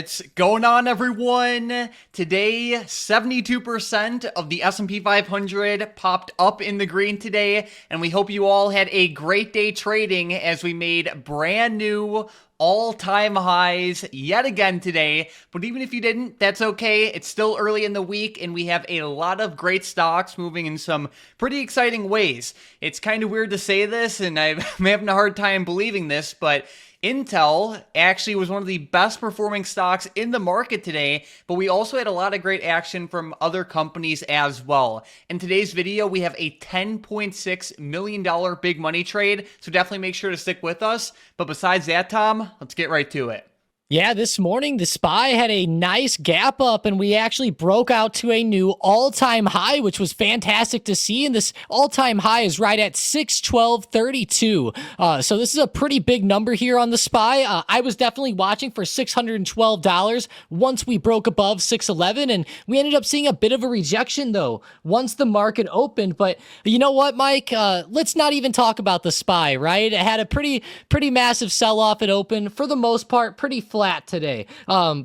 What's going on, everyone? Today, 72% of the S&P 500 popped up in the green today, and we hope you all had a great day trading as we made brand new all-time highs yet again today. But even if you didn't, that's okay. It's still early in the week, and we have a lot of great stocks moving in some pretty exciting ways. It's kind of weird to say this, and I'm having a hard time believing this, but Intel actually was one of the best performing stocks in the market today, but we also had a lot of great action from other companies as well. In today's video, we have a $10.6 million big money trade, so definitely make sure to stick with us. But besides that, Tom, let's get right to it. Yeah, this morning the SPY had a nice gap up and we actually broke out to a new all-time high, which was fantastic to see. And this all-time high is right at 612.32. So this is a pretty big number here on the SPY. I was definitely watching for $612 once we broke above 611, and we ended up seeing a bit of a rejection though once the market opened. But you know what, Mike? Let's not even talk about the SPY, right? It had a pretty massive sell-off at open. For the most part, pretty flat today.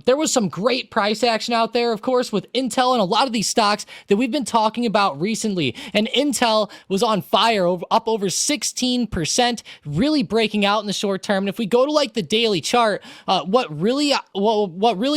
There was some great price action out there, of course, with Intel and a lot of these stocks that we've been talking about recently. And Intel was on fire, up over 16%, really breaking out in the short term. And if we go to like the daily chart, what really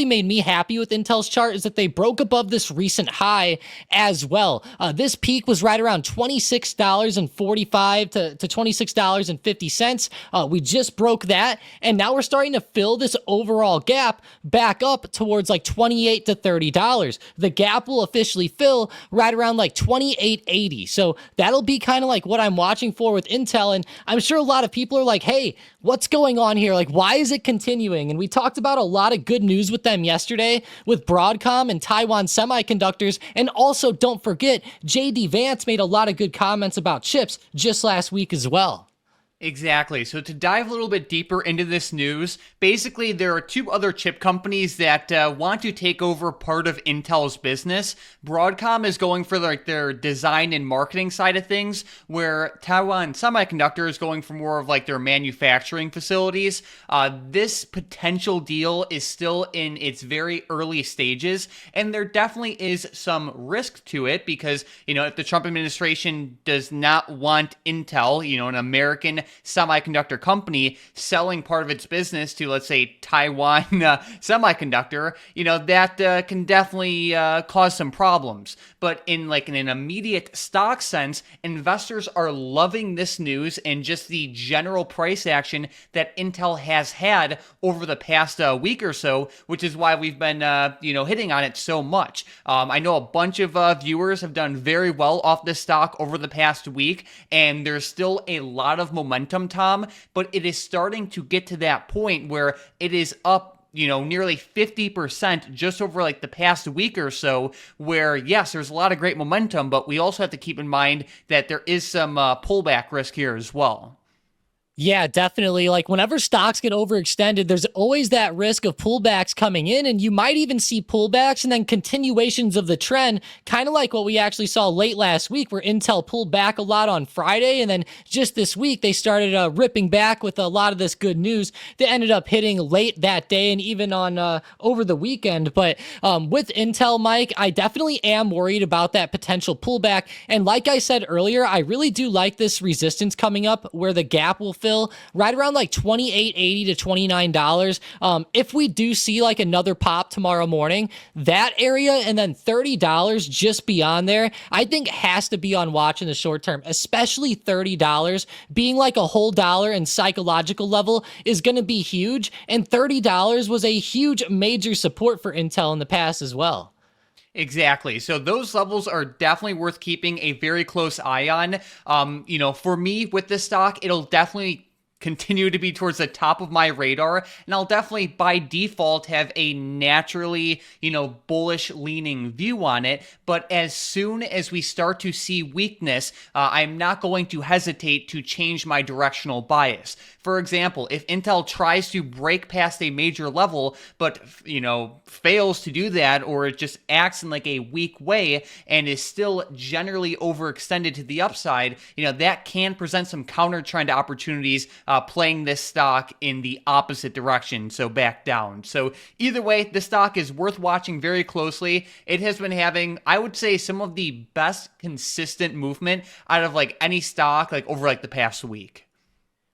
made me happy with Intel's chart is that they broke above this recent high as well. This peak was right around $26.45 to $26.50. We just broke that, and now we're starting to fill this overall gap back up towards like $28 to $30. The gap will officially fill right around like $28.80. So that'll be kind of like what I'm watching for with Intel. And I'm sure a lot of people are like, hey, what's going on here? Like, why is it continuing? And we talked about a lot of good news with them yesterday with Broadcom and Taiwan Semiconductors. And also, don't forget, JD Vance made a lot of good comments about chips just last week as well. Exactly. So to dive a little bit deeper into this news, basically there are two other chip companies that want to take over part of Intel's business. Broadcom is going for like their design and marketing side of things, where Taiwan Semiconductor is going for more of like their manufacturing facilities. This potential deal is still in its very early stages, and there definitely is some risk to it because, you know, if the Trump administration does not want Intel, you know, an American semiconductor company selling part of its business to, let's say, Taiwan Semiconductor, you know, that can definitely cause some problems. But in an immediate stock sense, investors are loving this news and just the general price action that Intel has had over the past week or so, which is why we've been, hitting on it so much. I know a bunch of viewers have done very well off this stock over the past week, and there's still a lot of momentum, Tom, but it is starting to get to that point where it is up, you know, nearly 50% just over like the past week or so, where yes, there's a lot of great momentum, but we also have to keep in mind that there is some pullback risk here as well. Yeah, definitely. Like whenever stocks get overextended, there's always that risk of pullbacks coming in, and you might even see pullbacks and then continuations of the trend, kind of like what we actually saw late last week where Intel pulled back a lot on Friday, and then just this week they started ripping back with a lot of this good news that ended up hitting late that day and even on over the weekend. But with Intel, Mike, I definitely am worried about that potential pullback. And like I said earlier, I really do like this resistance coming up where the gap will fill right around like $28.80 to $29. If we do see like another pop tomorrow morning, that area and then $30 just beyond there, I think has to be on watch in the short term, especially $30 being like a whole dollar and psychological level is going to be huge. And $30 was a huge major support for Intel in the past as well. Exactly. So those levels are definitely worth keeping a very close eye on. For me with this stock, it'll definitely continue to be towards the top of my radar, and I'll definitely by default have a naturally, bullish leaning view on it. But as soon as we start to see weakness, I'm not going to hesitate to change my directional bias. For example, if Intel tries to break past a major level, but, fails to do that, or it just acts in like a weak way and is still generally overextended to the upside, that can present some counter trend opportunities playing this stock in the opposite direction, so back down. So either way, the stock is worth watching very closely. It has been having, I would say, some of the best consistent movement out of like any stock like over like the past week.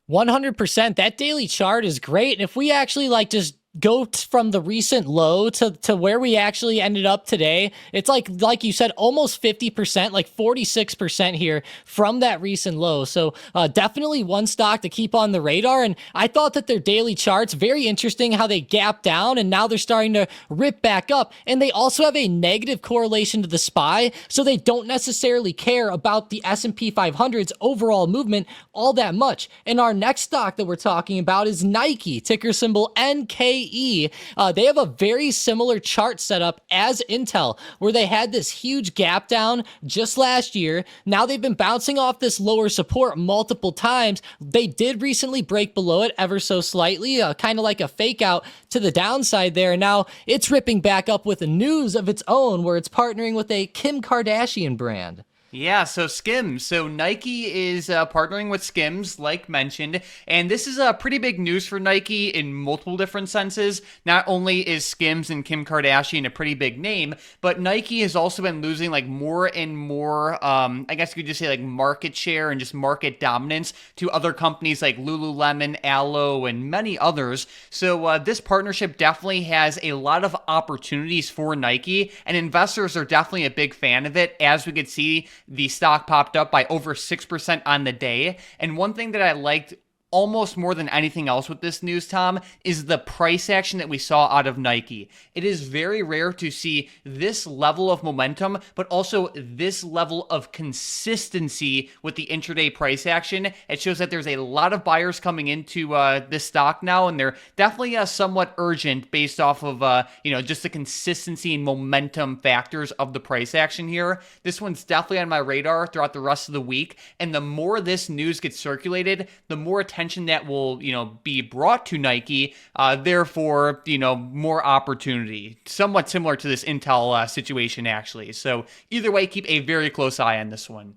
100%. That daily chart is great. And if we actually like just go from the recent low to where we actually ended up today, it's like you said, almost 50%, like 46% here from that recent low. So definitely one stock to keep on the radar. And I thought that their daily charts, very interesting how they gap down and now they're starting to rip back up. And they also have a negative correlation to the SPY, so they don't necessarily care about the S&P 500's overall movement all that much. And our next stock that we're talking about is Nike, ticker symbol NKE. They have a very similar chart setup as Intel, where they had this huge gap down just last year. Now they've been bouncing off this lower support multiple times. They did recently break below it ever so slightly, kind of like a fake out to the downside there. Now it's ripping back up with a news of its own, where it's partnering with a Kim Kardashian brand. Yeah, so Skims. So Nike is partnering with Skims, like mentioned, and this is pretty big news for Nike in multiple different senses. Not only is Skims and Kim Kardashian a pretty big name, but Nike has also been losing like more and more, I guess you could just say like market share and just market dominance to other companies like Lululemon, Alo, and many others. So this partnership definitely has a lot of opportunities for Nike, and investors are definitely a big fan of it, as we could see. The stock popped up by over 6% on the day. And one thing that I liked almost more than anything else with this news, Tom, is the price action that we saw out of Nike. It is very rare to see this level of momentum, but also this level of consistency with the intraday price action. It shows that there's a lot of buyers coming into this stock now, and they're definitely somewhat urgent based off of just the consistency and momentum factors of the price action here. This one's definitely on my radar throughout the rest of the week, and the more this news gets circulated, the more attention that will, be brought to Nike, therefore, more opportunity. Somewhat similar to this Intel situation, actually. So either way, keep a very close eye on this one.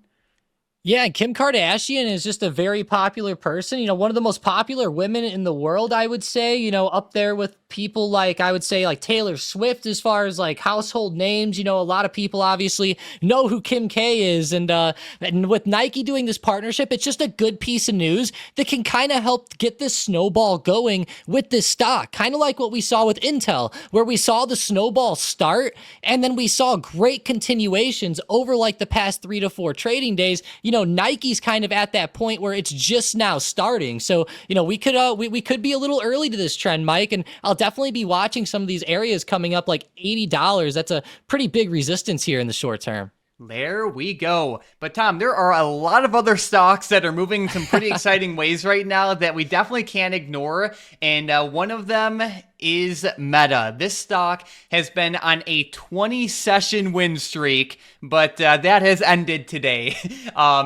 Yeah, Kim Kardashian is just a very popular person, one of the most popular women in the world, I would say, up there with people like, I would say, like Taylor Swift, as far as like household names. A lot of people obviously know who Kim K is. And with Nike doing this partnership, it's just a good piece of news that can kind of help get this snowball going with this stock. Kind of like what we saw with Intel, where we saw the snowball start and then we saw great continuations over like the past 3 to 4 trading days. Nike's kind of at that point where it's just now starting. So, we could be a little early to this trend, Mike, and I'll definitely be watching some of these areas coming up like $80. That's a pretty big resistance here in the short term. There we go. But Tom, there are a lot of other stocks that are moving some pretty exciting ways right now that we definitely can't ignore. And one of them is Meta. This stock has been on a 20-session win streak, but that has ended today.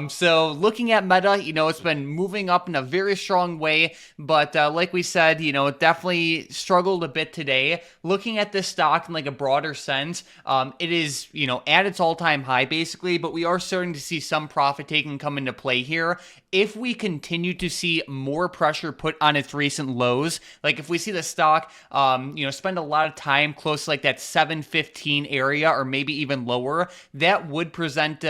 So looking at Meta, it's been moving up in a very strong way, but like we said, it definitely struggled a bit today. Looking at this stock in like a broader sense, it is, at its all-time high basically, but we are starting to see some profit taking come into play here. If we continue to see more pressure put on its recent lows, like if we see the stock spend a lot of time close to like that 715 area or maybe even lower, that would present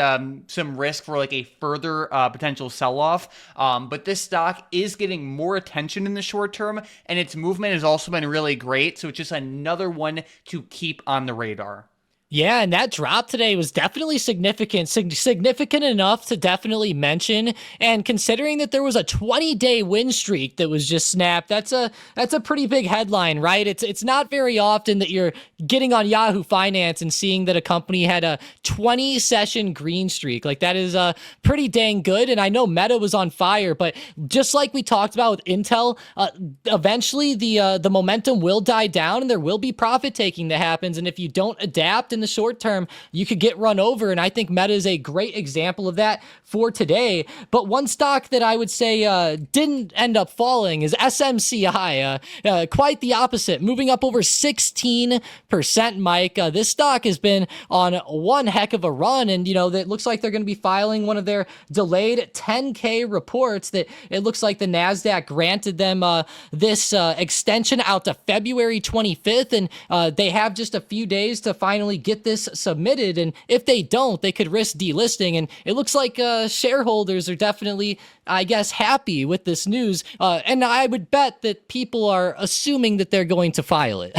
some risk for like a further potential sell-off. But this stock is getting more attention in the short term, and its movement has also been really great. So it's just another one to keep on the radar. Yeah, and that drop today was definitely significant enough to definitely mention. And considering that there was a 20-day win streak that was just snapped, that's a pretty big headline, right? It's not very often that you're getting on Yahoo Finance and seeing that a company had a 20-session green streak. Like, that is pretty dang good. And I know Meta was on fire, but just like we talked about with Intel, eventually the momentum will die down and there will be profit taking that happens. And if you don't adapt in the short term, you could get run over. And I think Meta is a great example of that for today. But one stock that I would say didn't end up falling is SMCI. Quite the opposite, moving up over 16%, Mike. This stock has been on one heck of a run, and it looks like they're going to be filing one of their delayed 10K reports that it looks like the NASDAQ granted them this extension out to February 25th, and they have just a few days to finally get this submitted, and if they don't, they could risk delisting, and it looks like shareholders are definitely, I guess, happy with this news, and I would bet that people are assuming that they're going to file it.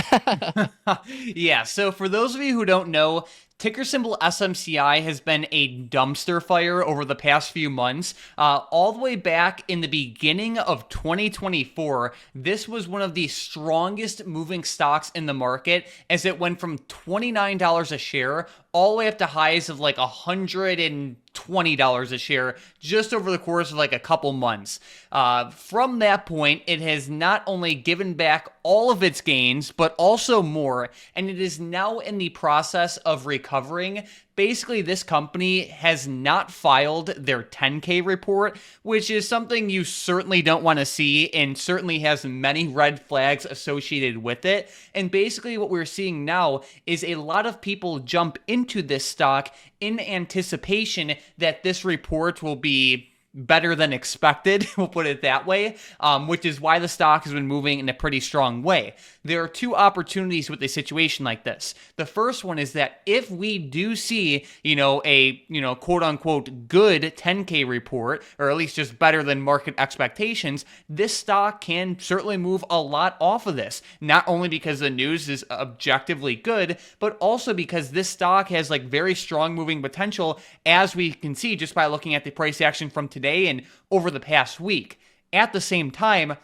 Yeah, so for those of you who don't know, ticker symbol SMCI has been a dumpster fire over the past few months. All the way back in the beginning of 2024, this was one of the strongest moving stocks in the market as it went from $29 a share all the way up to highs of like $120 a share just over the course of like a couple months. From that point, it has not only given back all of its gains, but also more, and it is now in the process of recovering. Basically, this company has not filed their 10K report, which is something you certainly don't want to see and certainly has many red flags associated with it. And basically what we're seeing now is a lot of people jump into this stock in anticipation that this report will be better than expected, we'll put it that way, which is why the stock has been moving in a pretty strong way. There are two opportunities with a situation like this. The first one is that if we do see, a quote unquote good 10K report, or at least just better than market expectations, this stock can certainly move a lot off of this. Not only because the news is objectively good, but also because this stock has like very strong moving potential, as we can see just by looking at the price action from today and over the past week. At the same time,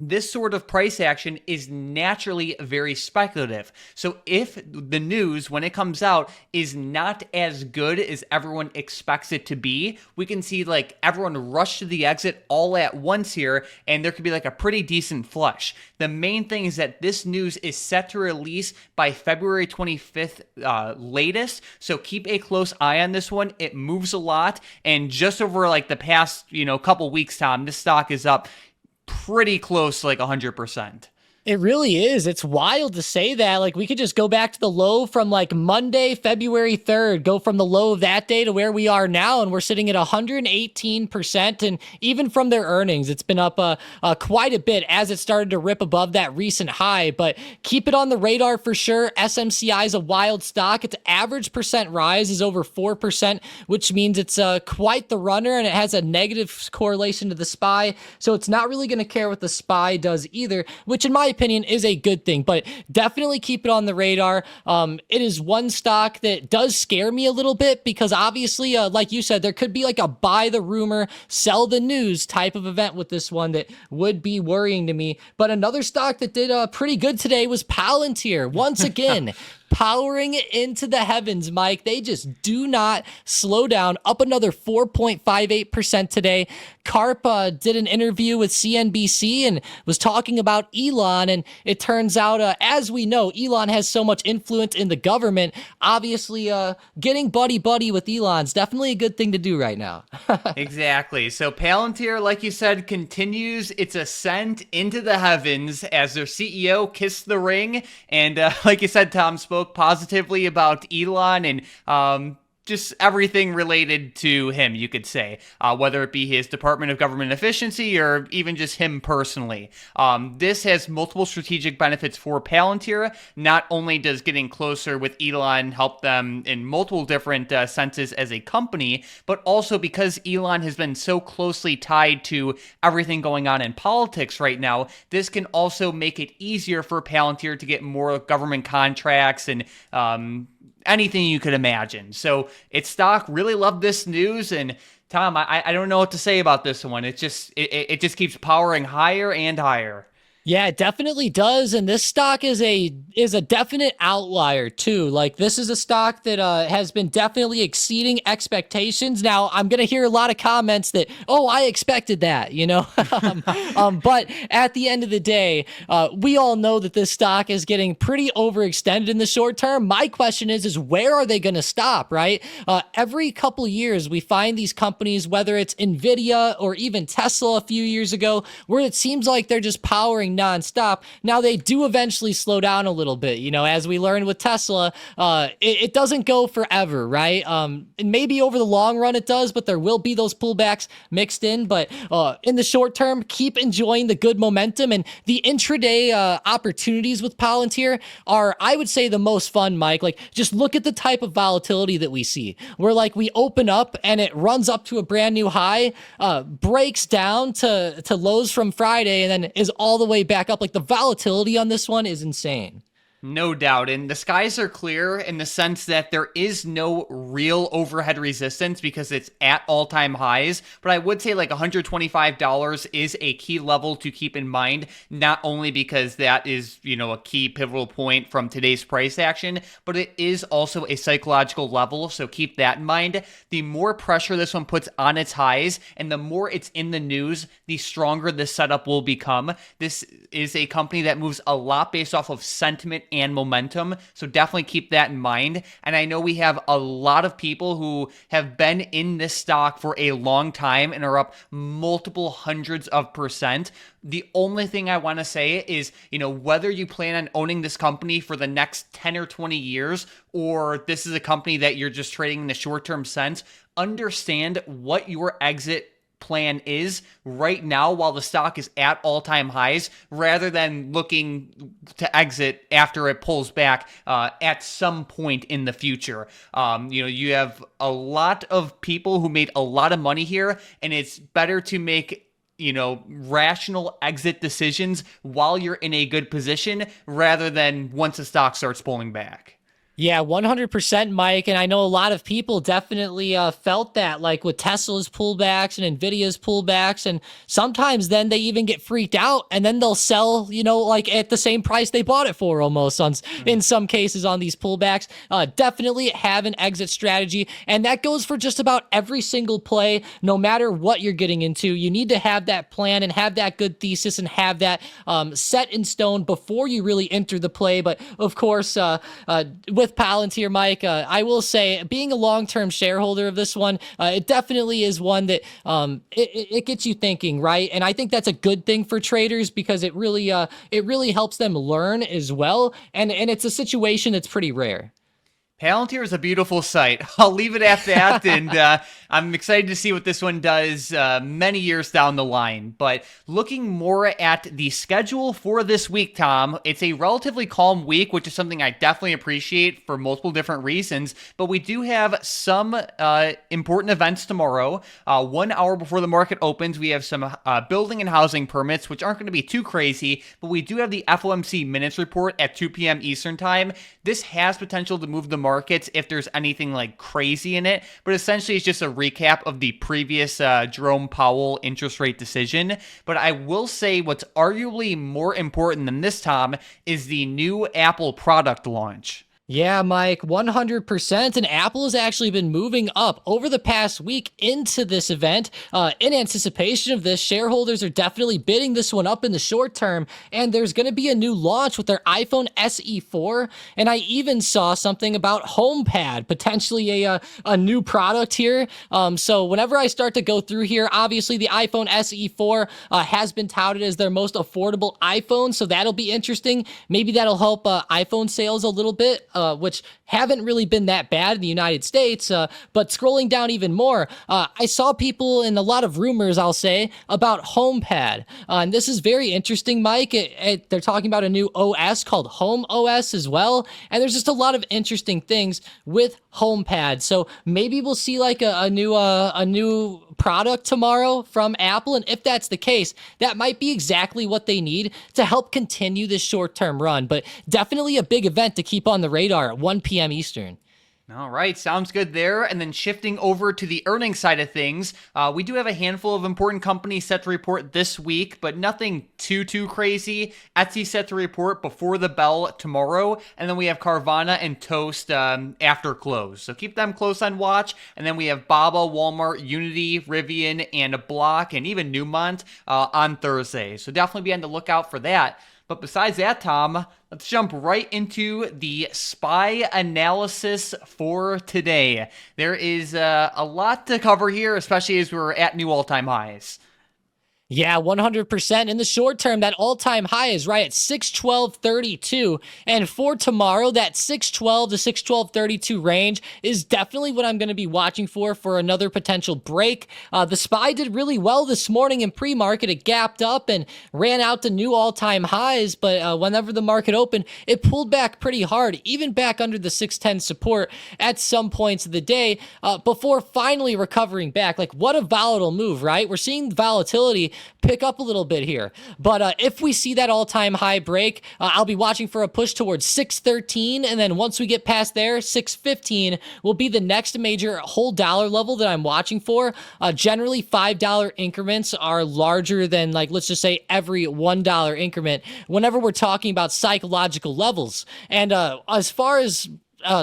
this sort of price action is naturally very speculative. So if the news, when it comes out, is not as good as everyone expects it to be, we can see like everyone rush to the exit all at once here, and there could be like a pretty decent flush. The main thing is that this news is set to release by February 25th latest, so keep a close eye on this one. It moves a lot, and just over like the past couple weeks, Tom, this stock is up pretty close to like 100%. It really is. It's wild to say that. Like, we could just go back to the low from like Monday, February 3rd, go from the low of that day to where we are now, and we're sitting at 118%. And even from their earnings, it's been up quite a bit as it started to rip above that recent high. But keep it on the radar for sure. SMCI is a wild stock. Its average percent rise is over 4%, which means it's quite the runner, and it has a negative correlation to the SPY. So it's not really going to care what the SPY does either, which in my opinion is a good thing, but definitely keep it on the radar. It is one stock that does scare me a little bit because obviously, like you said, there could be like a buy the rumor, sell the news type of event with this one that would be worrying to me. But another stock that did pretty good today was Palantir. Once again, powering it into the heavens, Mike. They just do not slow down. Up another 4.58% today. Karp did an interview with CNBC and was talking about Elon, and it turns out, as we know, Elon has so much influence in the government. Obviously, getting buddy-buddy with Elon's definitely a good thing to do right now. Exactly. So Palantir, like you said, continues its ascent into the heavens as their CEO kissed the ring. And like you said, Tom spoke positively about Elon and just everything related to him, you could say, whether it be his Department of Government Efficiency or even just him personally. This has multiple strategic benefits for Palantir. Not only does getting closer with Elon help them in multiple different senses as a company, but also because Elon has been so closely tied to everything going on in politics right now, this can also make it easier for Palantir to get more government contracts and anything you could imagine. So its stock really loved this news, and Tom, I don't know what to say about this one. It just keeps powering higher and higher. Yeah, it definitely does, and this stock is a definite outlier too. Like this is a stock that has been definitely exceeding expectations. Now I'm gonna hear a lot of comments that, oh, I expected that, you know. But at the end of the day, we all know that this stock is getting pretty overextended in the short term. My question is where are they gonna stop? Right? Every couple years we find these companies, whether it's Nvidia or even Tesla a few years ago, where it seems like they're just powering nonstop. Now they do eventually slow down a little bit, you know, as we learned with Tesla. It doesn't go forever, right? And maybe over the long run it does, but there will be those pullbacks mixed in. But in the short term, keep enjoying the good momentum, and the intraday opportunities with Palantir are, I would say, the most fun, Mike. Like, just look at the type of volatility that we see, where like we open up and it runs up to a brand new high, breaks down to lows from Friday, and then is all the way back up. Like, the volatility on this one is insane. No doubt. And the skies are clear in the sense that there is no real overhead resistance because it's at all-time highs. But I would say like $125 is a key level to keep in mind, not only because that is, you know, a key pivotal point from today's price action, but it is also a psychological level. So keep that in mind. The more pressure this one puts on its highs and the more it's in the news, the stronger the setup will become. This is a company that moves a lot based off of sentiment and momentum. So definitely keep that in mind. And I know we have a lot of people who have been in this stock for a long time and are up multiple hundreds of percent. The only thing I want to say is, you know, whether you plan on owning this company for the next 10 or 20 years, or this is a company that you're just trading in the short-term sense, understand what your exit plan is right now while the stock is at all-time highs, rather than looking to exit after it pulls back at some point in the future. You know, you have a lot of people who made a lot of money here, and it's better to make, you know, rational exit decisions while you're in a good position rather than once the stock starts pulling back. Yeah, 100%, Mike. And I know a lot of people definitely felt that, like with Tesla's pullbacks and Nvidia's pullbacks. And sometimes then they even get freaked out and then they'll sell, you know, like at the same price they bought it for almost in some cases on these pullbacks. Definitely have an exit strategy. And that goes for just about every single play, no matter what you're getting into. You need to have that plan and have that good thesis and have that set in stone before you really enter the play. But of course, with Palantir, Mike, I will say, being a long-term shareholder of this one, it definitely is one that it gets you thinking, right? And I think that's a good thing for traders because it really helps them learn as well. And it's a situation that's pretty rare. Palantir is a beautiful site. I'll leave it at that, and I'm excited to see what this one does many years down the line. But looking more at the schedule for this week, Tom, it's a relatively calm week, which is something I definitely appreciate for multiple different reasons. But we do have some important events tomorrow. 1 hour before the market opens, we have some building and housing permits, which aren't going to be too crazy, but we do have the FOMC minutes report at 2 p.m. Eastern time. This has potential to move the markets if there's anything like crazy in it, but essentially it's just a recap of the previous Jerome Powell interest rate decision. But I will say what's arguably more important than this, Tom, is the new Apple product launch. Yeah, Mike, 100%. And Apple has actually been moving up over the past week into this event. In anticipation of this, shareholders are definitely bidding this one up in the short term. And there's going to be a new launch with their iPhone SE 4. And I even saw something about HomePad, potentially a new product here. So whenever I start to go through here, obviously the iPhone SE 4 has been touted as their most affordable iPhone. So that'll be interesting. Maybe that'll help iPhone sales a little bit. Which haven't really been that bad in the United States. But scrolling down even more, I saw people and a lot of rumors, I'll say, about HomePad. And this is very interesting, Mike. They're talking about a new OS called Home OS as well. And there's just a lot of interesting things with HomePad. So maybe we'll see like a new product tomorrow from Apple. And if that's the case, that might be exactly what they need to help continue this short-term run. But definitely a big event to keep on the radar at 1 p.m. Eastern. All right, sounds good there. And then shifting over to the earnings side of things, we do have a handful of important companies set to report this week, but nothing too crazy. Etsy set to report before the bell tomorrow, and then we have Carvana and Toast after close. So keep them close on watch. And then we have Baba, Walmart, Unity, Rivian, and Block, and even Newmont on Thursday. So definitely be on the lookout for that. But besides that, Tom, let's jump right into the SPY analysis for today. There is a lot to cover here, especially as we're at new all-time highs. Yeah, 100%. In the short term, that all-time high is right at 612.32. And for tomorrow, that 612 to 612.32 range is definitely what I'm going to be watching for another potential break. The SPY did really well this morning in pre-market. It gapped up and ran out to new all-time highs, but whenever the market opened, it pulled back pretty hard, even back under the 610 support at some points of the day before finally recovering back. Like, what a volatile move, right? We're seeing volatility pick up a little bit here. But if we see that all-time high break, I'll be watching for a push towards 613, and then once we get past there, 615 will be the next major whole dollar level that I'm watching for. Generally, $5 increments are larger than, like, let's just say every $1 increment whenever we're talking about psychological levels. And as far as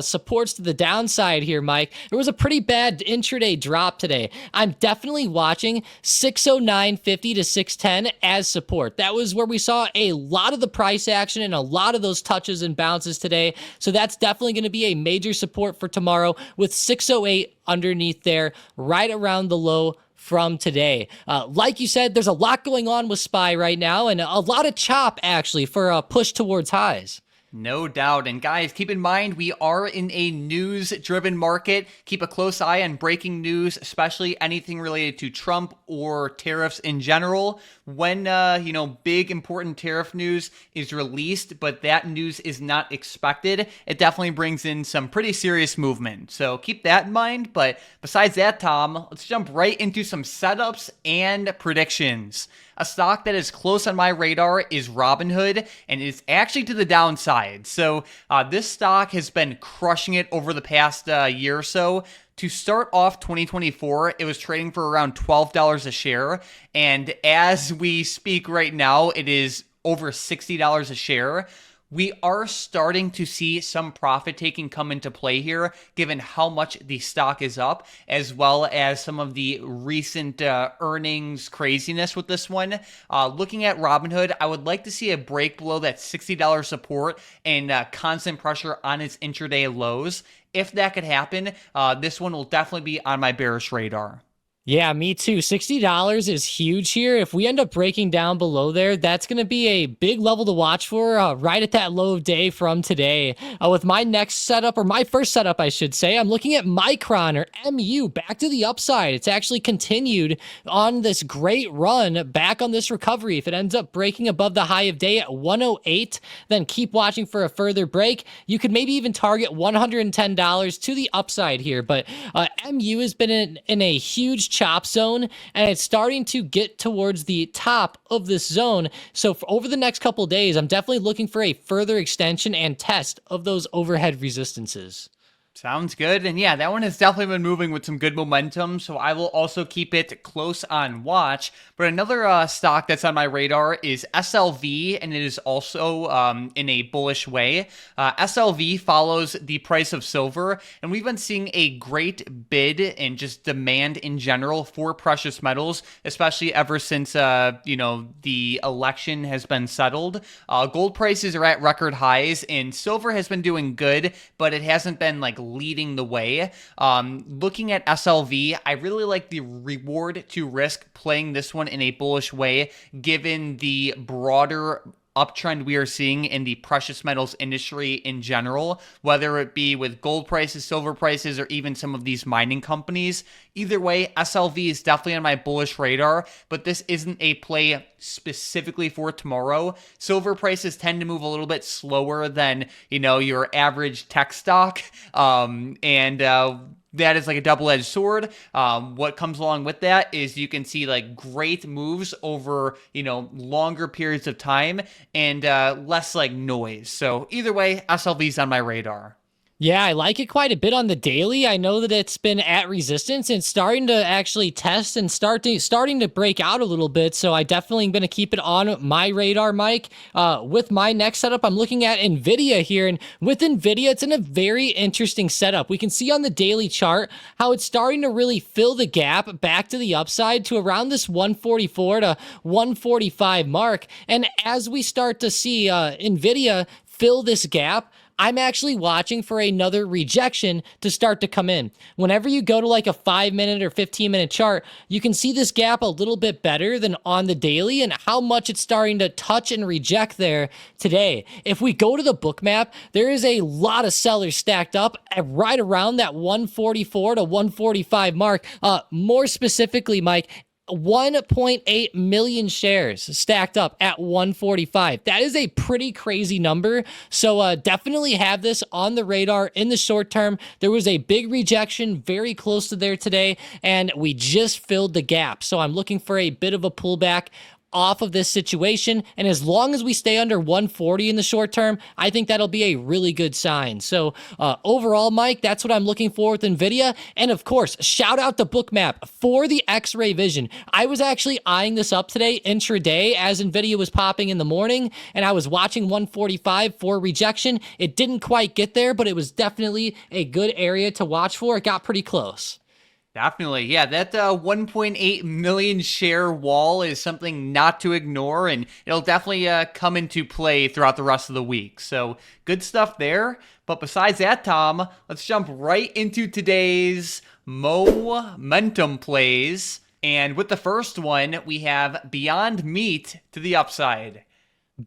supports to the downside here, Mike, there was a pretty bad intraday drop today. I'm definitely watching 609.50 to 610 as support. That was where we saw a lot of the price action and a lot of those touches and bounces today. So that's definitely going to be a major support for tomorrow with 608 underneath there, right around the low from today. Like you said, there's a lot going on with SPY right now and a lot of chop actually for a push towards highs. No doubt. And guys, keep in mind, we are in a news-driven market. Keep a close eye on breaking news, especially anything related to Trump or tariffs in general. When, big important tariff news is released, but that news is not expected, it definitely brings in some pretty serious movement. So keep that in mind. But besides that, Tom, let's jump right into some setups and predictions. A stock that is close on my radar is Robinhood, and it's actually to the downside. So this stock has been crushing it over the past year or so. To start off 2024, it was trading for around $12 a share, and as we speak right now, it is over $60 a share. We are starting to see some profit taking come into play here, given how much the stock is up, as well as some of the recent earnings craziness with this one. Looking at Robinhood, I would like to see a break below that $60 support and constant pressure on its intraday lows. If that could happen, this one will definitely be on my bearish radar. Yeah, me too. $60 is huge here. If we end up breaking down below there, that's going to be a big level to watch for right at that low of day from today. With my next setup, or my first setup, I should say, I'm looking at Micron, or MU, back to the upside. It's actually continued on this great run back on this recovery. If it ends up breaking above the high of day at 108, then keep watching for a further break. You could maybe even target $110 to the upside here. But MU has been in a huge chop zone, and it's starting to get towards the top of this zone. So for over the next couple of days, I'm definitely looking for a further extension and test of those overhead resistances. Sounds good. And yeah, that one has definitely been moving with some good momentum, so I will also keep it close on watch. But another stock that's on my radar is SLV, and it is also in a bullish way. SLV follows the price of silver, and we've been seeing a great bid and just demand in general for precious metals, especially ever since, the election has been settled. Gold prices are at record highs, and silver has been doing good, but it hasn't been leading the way. Looking at SLV, I really like the reward to risk playing this one in a bullish way, given the broader uptrend we are seeing in the precious metals industry in general, whether it be with gold prices, silver prices, or even some of these mining companies. Either way, SLV is definitely on my bullish radar, but this isn't a play specifically for tomorrow. Silver prices tend to move a little bit slower than, your average tech stock. That is like a double-edged sword. What comes along with that is you can see great moves over, longer periods of time and less noise. So either way, SLV's on my radar. Yeah, I like it quite a bit on the daily. I know that it's been at resistance and starting to actually test and starting to break out a little bit. So I definitely am going to keep it on my radar, Mike. With my next setup, I'm looking at Nvidia here, and with Nvidia, it's in a very interesting setup. We can see on the daily chart how it's starting to really fill the gap back to the upside to around this 144 to 145 mark. And as we start to see Nvidia fill this gap, I'm actually watching for another rejection to start to come in. Whenever you go to like a 5-minute or 15-minute chart, you can see this gap a little bit better than on the daily and how much it's starting to touch and reject there today. If we go to the Bookmap, there is a lot of sellers stacked up at right around that 144 to 145 mark. More specifically, Mike, 1.8 million shares stacked up at 145. That is a pretty crazy number. So definitely have this on the radar in the short term. There was a big rejection very close to there today, and we just filled the gap. So I'm looking for a bit of a pullback off of this situation. And as long as we stay under 140 in the short term, I think that'll be a really good sign. So overall, Mike, that's what I'm looking for with NVIDIA. And of course, shout out to Bookmap for the X-ray vision. I was actually eyeing this up today intraday as NVIDIA was popping in the morning, and I was watching 145 for rejection. It didn't quite get there, but it was definitely a good area to watch for. It got pretty close. Definitely. Yeah, that 1.8 million share wall is something not to ignore, and it'll definitely come into play throughout the rest of the week. So good stuff there. But besides that, Tom, let's jump right into today's momentum plays. And with the first one, we have Beyond Meat to the upside.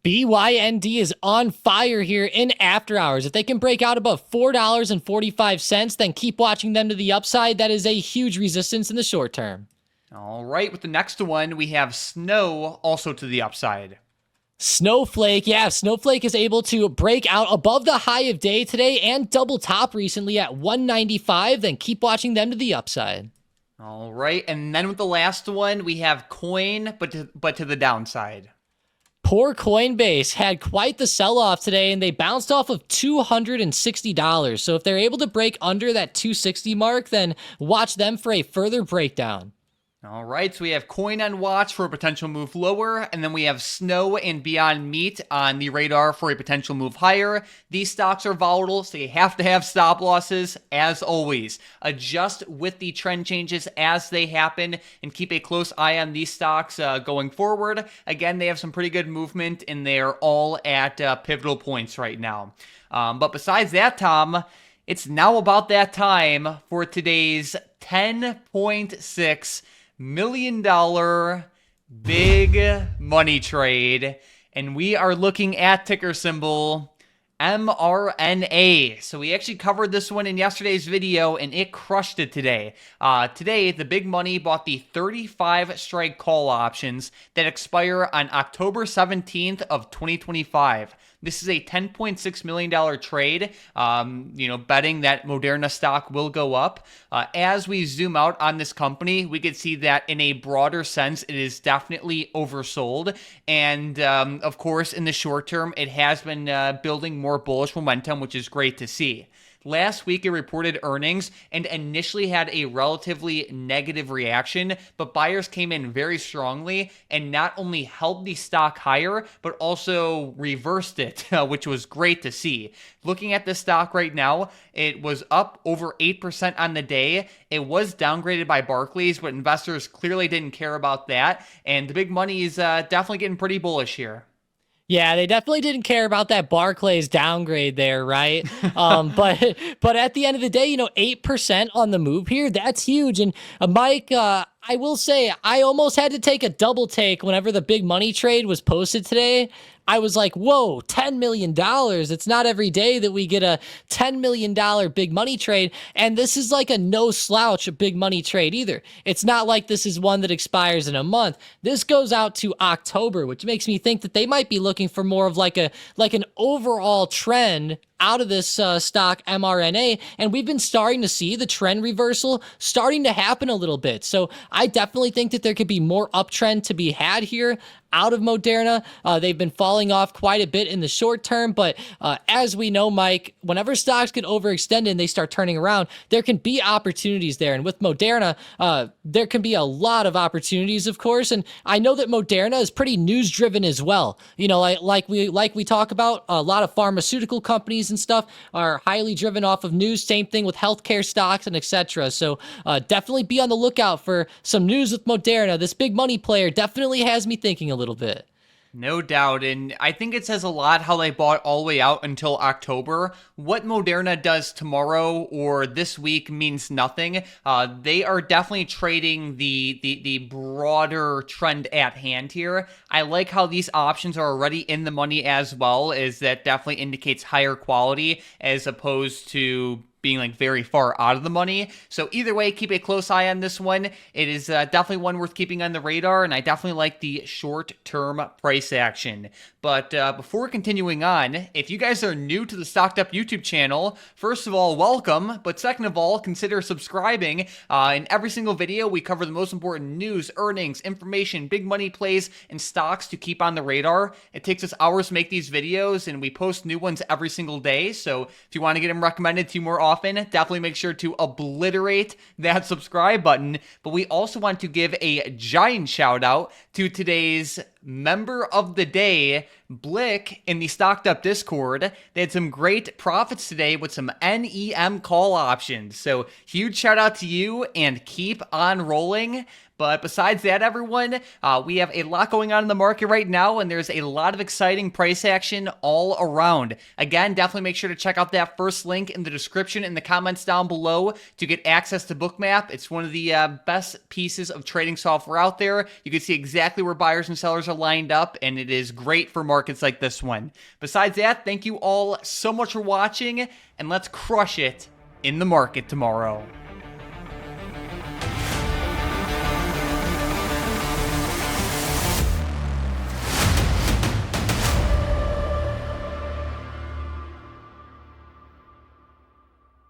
BYND is on fire here in after hours. If they can break out above $4.45, then keep watching them to the upside. That is a huge resistance in the short term. All right, with the next one, we have Snow also to the upside. Snowflake, yeah, Snowflake is able to break out above the high of day today and double top recently at 195. Then keep watching them to the upside. All right, and then with the last one, we have Coin, but to the downside. Poor Coinbase had quite the sell-off today, and they bounced off of $260. So if they're able to break under that 260 mark, then watch them for a further breakdown. All right, so we have Coin on watch for a potential move lower, and then we have Snow and Beyond Meat on the radar for a potential move higher. These stocks are volatile, so you have to have stop losses, as always. Adjust with the trend changes as they happen, and keep a close eye on these stocks going forward. Again, they have some pretty good movement, and they're all at pivotal points right now. But besides that, Tom, it's now about that time for today's 10.6 $1 million big money trade, and we are looking at ticker symbol MRNA. So we actually covered this one in yesterday's video, and it crushed it today. Today, the big money bought the 35 strike call options that expire on October 17th of 2025. This is a $10.6 million trade, betting that Moderna stock will go up. As we zoom out on this company, we could see that in a broader sense, it is definitely oversold. And of course, in the short term, it has been building more bullish momentum, which is great to see. Last week, it reported earnings and initially had a relatively negative reaction, but buyers came in very strongly and not only held the stock higher, but also reversed it, which was great to see. Looking at the stock right now, it was up over 8% on the day. It was downgraded by Barclays, but investors clearly didn't care about that, and the big money is definitely getting pretty bullish here. Yeah, they definitely didn't care about that Barclays downgrade there, right? But at the end of the day, 8% on the move here, that's huge. And Mike, I will say I almost had to take a double take whenever the big money trade was posted today. I was like, whoa, $10 million. It's not every day that we get a $10 million big money trade. And this is like a no slouch big money trade either. It's not like this is one that expires in a month. This goes out to October, which makes me think that they might be looking for more of like an overall trend out of this stock mRNA, and we've been starting to see the trend reversal starting to happen a little bit. So I definitely think that there could be more uptrend to be had here out of Moderna. They've been falling off quite a bit in the short term, but as we know, Mike, whenever stocks get overextended and they start turning around, there can be opportunities there. And with Moderna, there can be a lot of opportunities, of course. And I know that Moderna is pretty news driven as well. You know, like we talk about, a lot of pharmaceutical companies and stuff are highly driven off of news. Same thing with healthcare stocks and etc. So definitely be on the lookout for some news with Moderna. This big money player definitely has me thinking a little bit. No doubt, and I think it says a lot how they bought all the way out until October. What Moderna does tomorrow or this week means nothing. They are definitely trading the broader trend at hand here. I like how these options are already in the money as well, as that definitely indicates higher quality as opposed to being like very far out of the money. So either way, keep a close eye on this one. It is definitely one worth keeping on the radar, and I definitely like the short-term price action. But before continuing on, if you guys are new to the Stocked Up YouTube channel, first of all, welcome. But second of all, consider subscribing. In every single video, we cover the most important news, earnings, information, big money plays, and stocks to keep on the radar. It takes us hours to make these videos, and we post new ones every single day. So if you want to get them recommended to you more often, definitely make sure to obliterate that subscribe button. But we also want to give a giant shout out to today's member of the day, Blick, in the Stocked Up Discord. They had some great profits today with some NEM call options. So huge shout out to you and keep on rolling. But besides that, everyone, we have a lot going on in the market right now, and there's a lot of exciting price action all around. Again, definitely make sure to check out that first link in the description in the comments down below to get access to Bookmap. It's one of the best pieces of trading software out there. You can see exactly where buyers and sellers are lined up, and it is great for markets like this one. Besides that, thank you all so much for watching, and let's crush it in the market tomorrow.